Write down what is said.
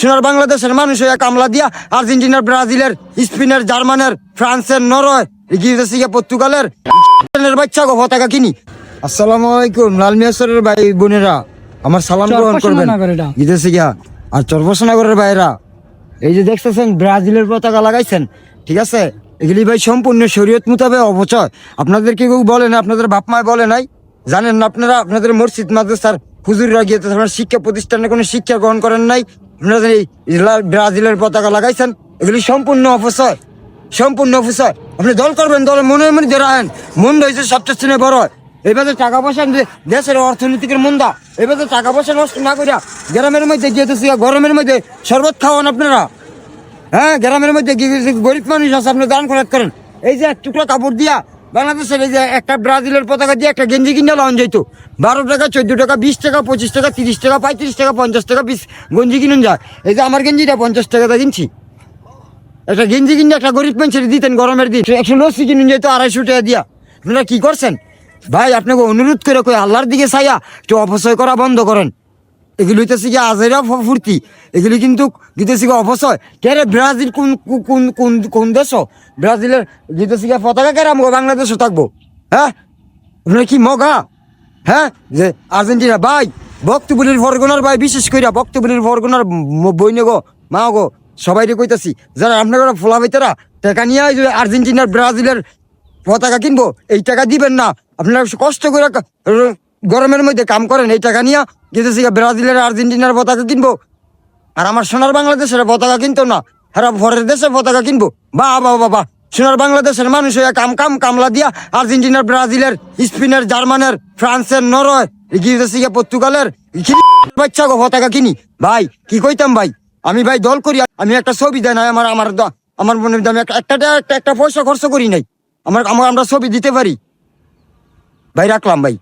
সোনার বাংলাদেশের মানুষ হয়ে কামলা দিয়া আর্জেন্টিনার, ব্রাজিলের, স্পেনের, জার্মানের, ফ্রান্সের, নরওয়ে, পর্তুগালের বাচ্চা গো পতাকা কিনি। আসসালামু আলাইকুম লাল মিয়াসরের ভাই বোনেরা, আমার সালাম গ্রহণ করবেন। বিদেশে গিয়া আর চরবসনগরের ভাইরা, এই যে দেখতেছেন ব্রাজিলের পতাকা লাগাইছেন, ঠিক আছে, এগুলি ভাই সম্পূর্ণ শরীয়ত মোতাবেক অপচয়। আপনাদের কেউ বলে না, আপনাদের বাপ মায় বলে নাই, জানেন না আপনারা? আপনাদের মসজিদ মাদ্রাসার হুজুররা গিয়ে শিক্ষা প্রতিষ্ঠানে কোনো শিক্ষা গ্রহণ করেন নাই, আপনাদের এই ব্রাজিলের পতাকা লাগাইছেন, এগুলি সম্পূর্ণ অপচয়, সম্পূর্ণ অপচয়। আপনি দল করবেন, দল মনের মধ্যে রাখেন, মন হয়েছে সবচেয়ে চিনে বড় হয়। এবারে টাকা পয়সা দেশের অর্থনীতিকের মন্দা, এবারে টাকা পয়সা নষ্ট না করিয়া গ্রামের মধ্যে গিয়েতেছি, গরমের মধ্যে শরবত খাওয়ান আপনারা। হ্যাঁ, গ্রামের মধ্যে গরিব মানুষ আছে, আপনি দান খরচ করেন। এই যে এক টুকরো কাপড় দিয়া বাংলাদেশের এই যে একটা ব্রাজিলের পতাকা দিয়ে একটা গেঞ্জি কিনে লাগান যাইতো 12 টাকা, 14 টাকা, 20 টাকা, 25 টাকা, 30 টাকা, 35 টাকা, 50 টাকা পিস গঞ্জি কিনুন যায়। এই যে আমার গেঞ্জিটা 50 টাকা কিনছি, একটা গেঞ্জি কিনে একটা গরিব মানুষের দিতেন গরমের দিন। 100 লস্যি কিনুন যেত 250 টাকা দিয়া। আপনারা কি করছেন ভাই? আপনাকে অনুরোধ করে কই আল্লাহর দিকে চাইয়া একটু অপচয় করা বন্ধ করেন। এগুলি হইতেছে কি আজেরা ফুর্তি, এগুলি কিন্তু গীতেছি অপচয়। কেরে ব্রাজিল কোন কোন কোন কোন দেশ? ব্রাজিলের গীতেছি পতাকা কেরা বাংলাদেশও থাকবো? হ্যাঁ, আপনার কি মগা? হ্যাঁ, যে আর্জেন্টিনা ভাই, বক্তব্যের ফরগনার ভাই, বিশেষ করে বক্তব্যের ফরগনার বইনে গো, মা গো, সবাই কইতাছি, যারা আপনারা ফোলা ভাইতারা টাকা নিয়ে আর্জেন্টিনার, ব্রাজিলের পতাকা কিনবো, এই টাকা দিবেন না। আপনারা কষ্ট করে গরমের মধ্যে কাম করেন, এই টাকা নিয়ে গেতেছি ব্রাজিলের, আর্জেন্টিনার পতাকা কিনবো, আর আমার সোনার বাংলাদেশের পতাকা কিনতো না, আর পরের দেশের পতাকা কিনবো। বাবা বাবা, সোনার বাংলাদেশের মানুষ হয়ে কামলা দিয়া আর্জেন্টিনার, ব্রাজিলের, স্পেনের, জার্মানের, ফ্রান্সের, নরওয়ে, পর্তুগালের বাচ্চা গো পতাকা কিনি। ভাই কি কইতাম ভাই, আমি ভাই দল করি, আমি একটা ছবি দেয় নাই আমার আমার আমার মনে আমি একটা পয়সা খরচ করি নাই, আমরা ছবি দিতে পারি ভাই। রাখলাম ভাই।